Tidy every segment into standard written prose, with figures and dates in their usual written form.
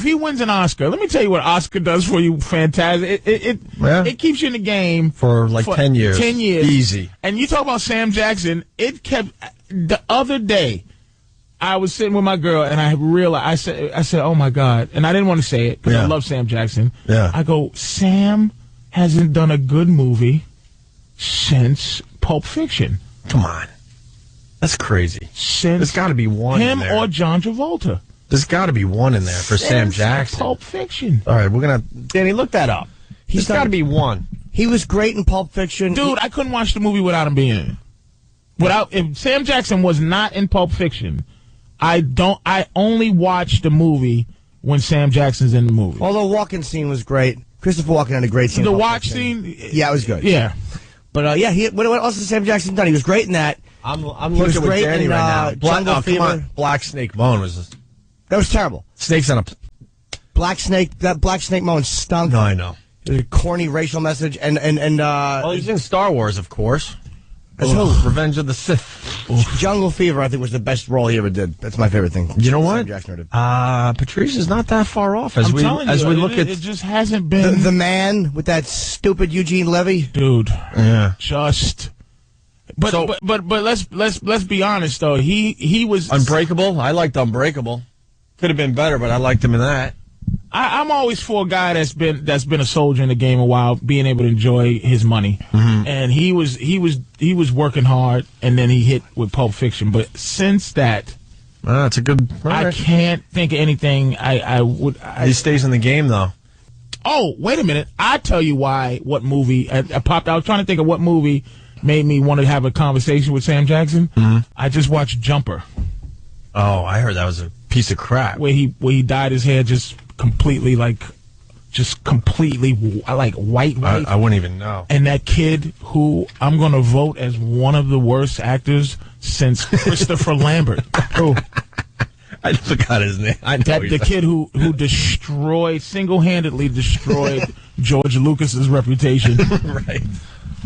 If he wins an Oscar, let me tell you what Oscar does for you. Fantastic. It keeps you in the game for 10 years. 10 years. Easy. And you talk about Sam Jackson. It kept the other day. I was sitting with my girl, and I realized, I said, oh, my God. And I didn't want to say it because I love Sam Jackson. Yeah. I go, Sam hasn't done a good movie since Pulp Fiction. Come on. That's crazy. There's got to be one him in there. Or John Travolta. There's got to be one in there for Sam Jackson. Pulp Fiction. All right, we're going to... Danny, look that up. There's got to be one. He was great in Pulp Fiction. Dude, I couldn't watch the movie without him being in it. If Sam Jackson was not in Pulp Fiction, I only watch the movie when Sam Jackson's in the movie. Although the walk-in scene was great. Christopher Walken had a great scene. The watch scene? Yeah, it was good. Yeah. But, what else has Sam Jackson done? He was great in that. I'm looking with Danny right now. Come on. Black Snake Moan was... That was terrible. Snakes on a... That Black Snake Moan stunk. No, I know. It was a corny racial message. Well, he's in Star Wars, of course. Revenge of the Sith. Jungle Fever, I think, was the best role he ever did. That's my favorite thing. You know what? Sam Jackson did. Patrice is not that far off as we look at... It just hasn't been... The Man with that stupid Eugene Levy. Dude. Yeah. Just... But let's be honest though. He was Unbreakable. I liked Unbreakable. Could have been better, but I liked him in that. I'm always for a guy that's been a soldier in the game a while, being able to enjoy his money. Mm-hmm. And he was working hard, and then he hit with Pulp Fiction. But since that, that's a good. I can't think of anything. He stays in the game though. Oh, wait a minute! I tell you why. What movie? I popped out trying to think of what movie made me want to have a conversation with Sam Jackson. Mm-hmm. I just watched Jumper. Oh, I heard that was a piece of crap. Where he dyed his hair just completely white. I wouldn't even know. And that kid who I'm going to vote as one of the worst actors since Christopher Lambert. Oh. I forgot his name. I know the kid who single-handedly destroyed George Lucas's reputation. Right.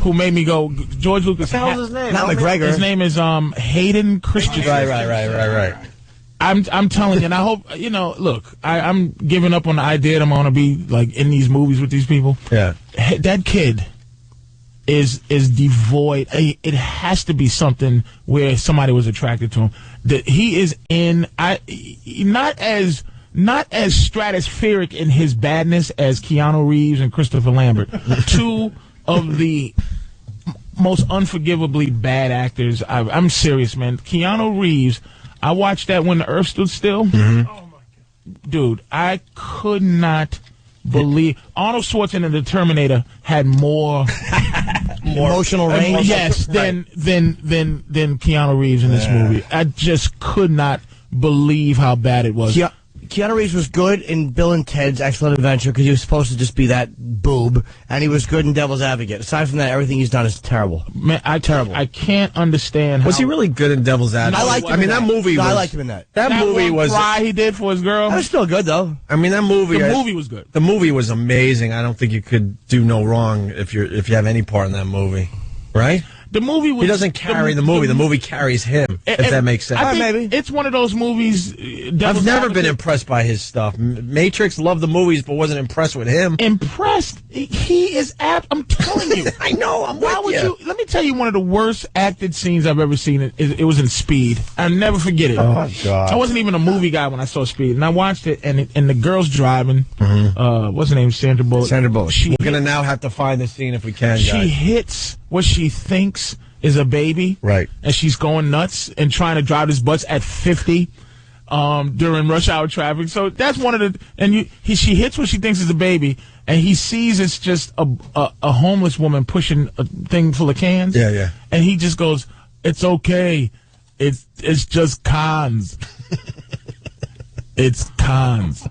Who made me go, George Lucas. What the hell's his name? Not McGregor. His name is Hayden Christensen. Right. I'm telling you, and I hope, look, I'm giving up on the idea that I'm going to be, in these movies with these people. Yeah. That kid is devoid. It has to be something where somebody was attracted to him. That he is not as stratospheric in his badness as Keanu Reeves and Christopher Lambert. Two of the most unforgivably bad actors. I'm serious, man. Keanu Reeves, I watched that When the Earth Stood Still. Mm-hmm. Oh my God. Dude, I could not believe Arnold Schwarzenegger, the Terminator, had more emotional range. Yes, than Keanu Reeves in this movie. I just could not believe how bad it was. Keanu Reeves was good in Bill and Ted's Excellent Adventure because he was supposed to just be that boob, and he was good in Devil's Advocate. Aside from that, everything he's done is terrible. Man, terrible. I can't understand. Was he really good in Devil's Advocate? I liked him. That movie. I liked him in that. That movie was cry he did for his girl. That was still good though. I mean, that movie. The movie was good. The movie was amazing. I don't think you could do no wrong if you have any part in that movie, right? The movie was... He doesn't carry the movie. The movie carries him, if that makes sense. I think maybe. It's one of those movies... I've never been impressed by his stuff. Matrix, loved the movies, but wasn't impressed with him. Impressed? He is apt. I'm telling you. I know. Why would you... Let me tell you one of the worst acted scenes I've ever seen. It was in Speed. I'll never forget it. Oh, God. I wasn't even a movie guy when I saw Speed. And I watched it, and the girl's driving. Mm-hmm. What's her name? Sandra Bullock. Sandra Bullock. We're going to now have to find the scene if we can, guys. She hits what she thinks is a baby, right? And she's going nuts and trying to drive his butts at 50 during rush hour traffic. So that's one of the she hits what she thinks is a baby, and he sees it's just a homeless woman pushing a thing full of cans. Yeah. And he just goes, "It's okay, it's just cons, it's cons."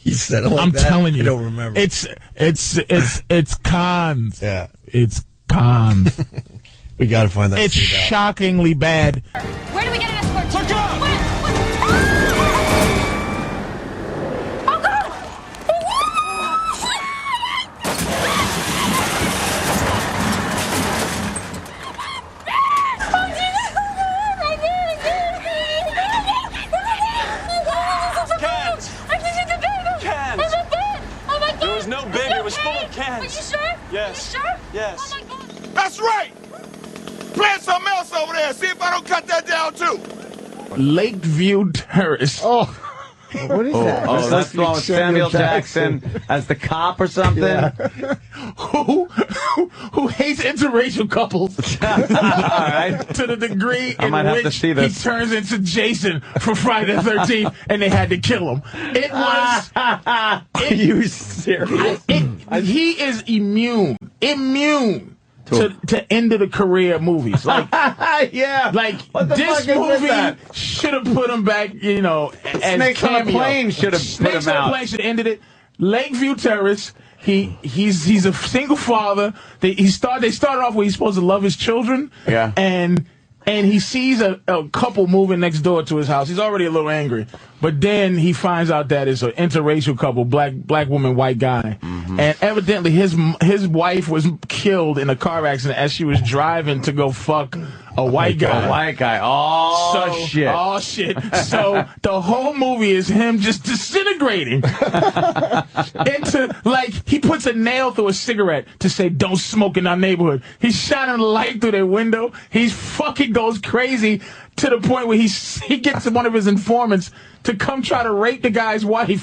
He said it like I'm that? telling you, I don't remember. It's cons. Yeah, it's cons. We got to find that. It's shockingly bad. Where do we get an escort to? Look out! Oh, God! Cats! It's full of cans. Are you sure? Yes. Are you sure? Yes. Oh my God. That's right. Plant something else over there. See if I don't cut that down too. Lakeview Terrace. Oh, what is that? Oh, that's the one with Samuel Jackson as the cop or something. Yeah. Who hates interracial couples All right. to the degree I in might have to which see he this. turns into Jason from Friday the 13th, and they had to kill him. It was. Are you serious? He is immune to end of the career movies. Like, Yeah. like What the this fuck is with movie that? should have put him back. As Snakes on a cameo. Plane should have put Snakes him on a out. Plane should have ended it. Lakeview Terrace. He's a single father. They started off where he's supposed to love his children. Yeah. And he sees a couple moving next door to his house. He's already a little angry, but then he finds out that it's an interracial couple, black woman, white guy, and evidently his wife was killed in a car accident as she was driving to go fuck a white guy. A white guy. Oh, shit. Oh, shit. So the whole movie is him just disintegrating into, like, he puts a nail through a cigarette to say, don't smoke in our neighborhood. He's shining a light through their window. He's fucking goes crazy to the point where he gets one of his informants to come try to rape the guy's wife.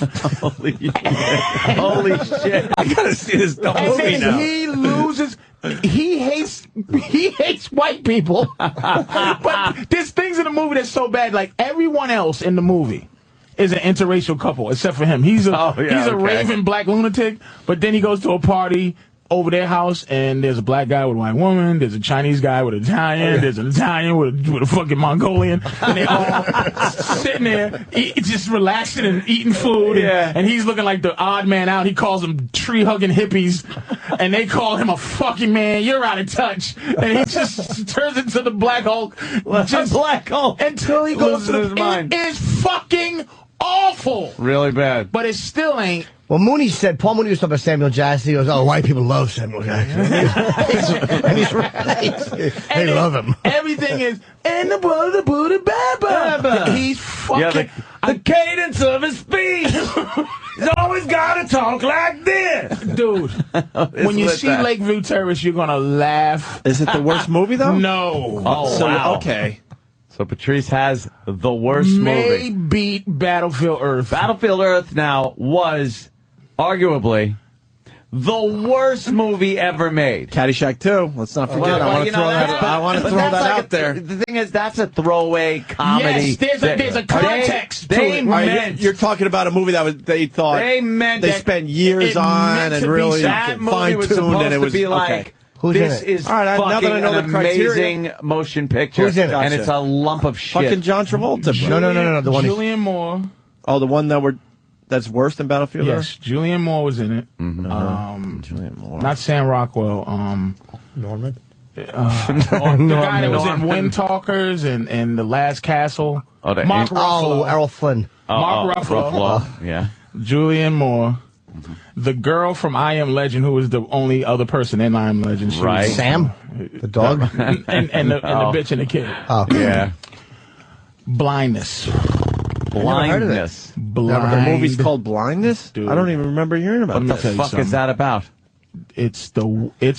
Holy shit. I gotta see this dumb And movie then now. he loses. He hates white people. But there's things in the movie that's so bad. Like everyone else in the movie is an interracial couple except for him. He's a raving black lunatic. But then he goes to a party over their house, and there's a black guy with a white woman, there's a Chinese guy with an Italian, there's an Italian with a fucking Mongolian, and they all sitting there just relaxing and eating food, and he's looking like the odd man out. He calls them tree-hugging hippies, and they call him a fucking man. You're out of touch. And he just turns into the Black Hulk. Just Black Hulk. until he goes to Loses his mind. It is fucking awful. Really bad. But it still ain't. Well, Paul Mooney was talking about Samuel Jackson. He goes, oh, white people love Samuel Jackson. And he's right. They love him. Everything is, and the booty baba. He's fucking. The cadence of his speech. He's always got to talk like this. Dude, when you see Lakeview Terrace, you're going to laugh. Is it the worst movie, though? No. Oh, wow. Okay. So Patrice has the worst May movie. beat Battlefield Earth. Battlefield Earth now was arguably the worst movie ever made. Caddyshack 2. Let's not forget. Well, I want you to know, throw that. I want to throw that out there. The thing is, that's a throwaway comedy. Yes, there's a context to They it. meant You're talking about a movie that they thought they meant they that spent years it on meant and to be really that movie fine was tuned, supposed and it was to be like. okay. Who's in This it? is All right, now fucking that I know an the criteria. amazing motion picture, Who's in it? and it's a lump of shit. Fucking John Travolta, bro. No. The one Julian Moore. Oh, the one that's worse than Battlefield Yes, Earth? Julian Moore was in it. Julian Moore. Not Sam Rockwell. Norman. The guy that was in Wind Talkers and The Last Castle. Oh, the Mark Ruffalo. Oh, Errol Flynn. Mark Ruffalo. Yeah. Julian Moore. The girl from I Am Legend, who was the only other person in I Am Legend. She Right. was- Sam? The dog? and the bitch and the kid. Oh. Yeah. Blindness. Blindness. Blind. The movie's called Blindness? Dude. I don't even remember hearing about Let me that. tell you Fuck something. is that about? It's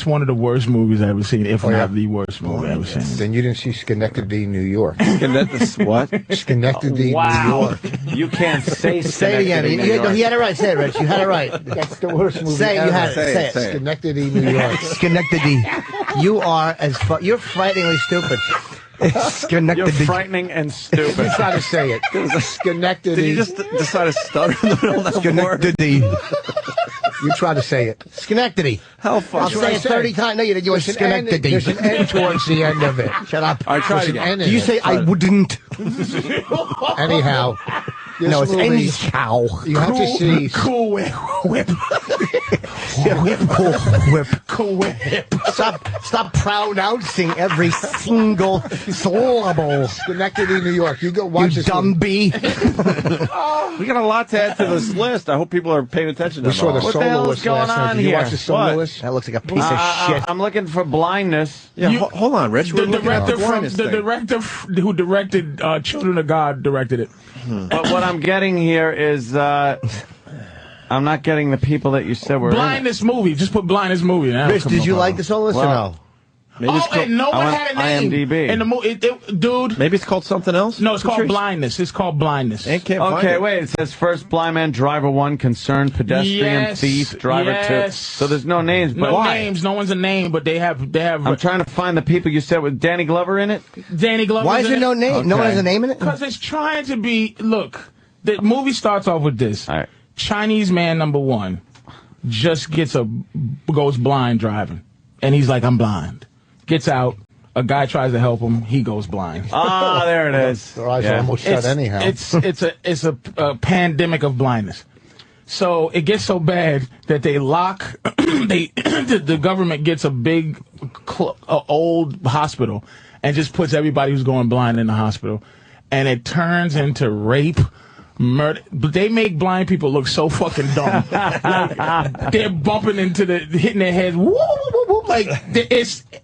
one of the worst movies I've ever seen, if not the worst movie I've ever seen. Then you didn't see Schenectady, New York. And that's what? Schenectady, Wow. New York. You can't say Say it again. Schenectady, New York. He had it right. Say it, Rich. You had it right. That's the worst movie Say it. ever. You had it. Say it. Schenectady, New York. Schenectady. You are you're frighteningly stupid. Schenectady. You're frightening and stupid. You try to say it. Schenectady. Did you just decide to stutter in the middle of that word? Schenectady. You try to say it. Schenectady. How I'll fun. say it 30 times. No, you did. You were Schenectady. There's an N towards the end of it. Shut up. All right, try There's it an again. N in Do you it. say I wouldn't? Anyhow. this No, it's movie, anyhow. You have to see. Cool Whip. Cool whip. Stop pronouncing every single syllable. Schenectady, New York. You go You watch this dumb movie. bee. We got a lot to add to this list. I hope people are paying attention to We saw the What the hell is soloist going last night. on Did you here? watch the soloist? That looks like a piece of shit. I'm looking for Blindness. Yeah, hold on, Rich. The We're looking at director the blindness thing. who directed Children of God directed it. But what I'm getting here is I'm not getting the people that you said were Blindness movie. Just put Blindness movie. Rich, did you like this all this or no? Maybe it's and no one had a name. IMDb. In the movie, dude. Maybe it's called something else? No, it's called Blindness. It's called Blindness. I can't find Okay, it. wait. It says first blind man, driver 1, concerned pedestrian, Yes, thief, driver 2. yes. So there's no names. But No why? names. No one's a name, but they have. I'm trying to find the people you said with Danny Glover in it. Danny Glover. Why is there no name? No one has a name in it? Because it's trying to be. Look, the movie starts off with this. All right. Chinese man number 1 just goes blind driving, and he's like, I'm blind. Gets out. A guy tries to help him. He goes blind. Ah, there it is. Their eyes are almost shut anyhow. It's a pandemic of blindness. So it gets so bad that they lock. The government gets a big old hospital and just puts everybody who's going blind in the hospital, and it turns into rape. Murder, but they make blind people look so fucking dumb. Like, they're bumping hitting their heads, whoop, whoop, whoop, whoop, like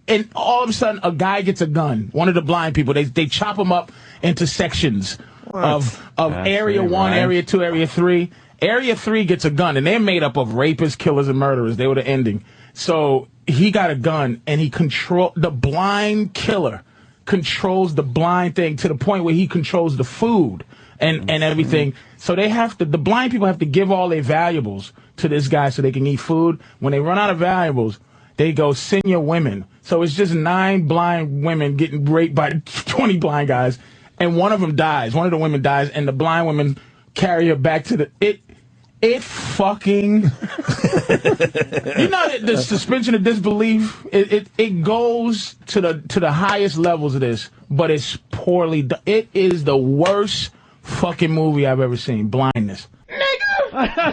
and all of a sudden a guy gets a gun. One of the blind people, they chop him up into sections of area 1, right. area 2, area 3. Area 3 gets a gun, and they're made up of rapists, killers, and murderers. They were the ending. So he got a gun, and the blind killer controls the blind thing to the point where he controls the food. And everything. So the blind people have to give all their valuables to this guy so they can eat food. When they run out of valuables, they go senior women. So it's just 9 blind women getting raped by 20 blind guys, and one of them dies. One of the women dies, and the blind women carry her back to it fucking the suspension of disbelief, it goes to the highest levels of this, but it's poorly done. It is the worst fucking movie I've ever seen. Blindness. Nigga!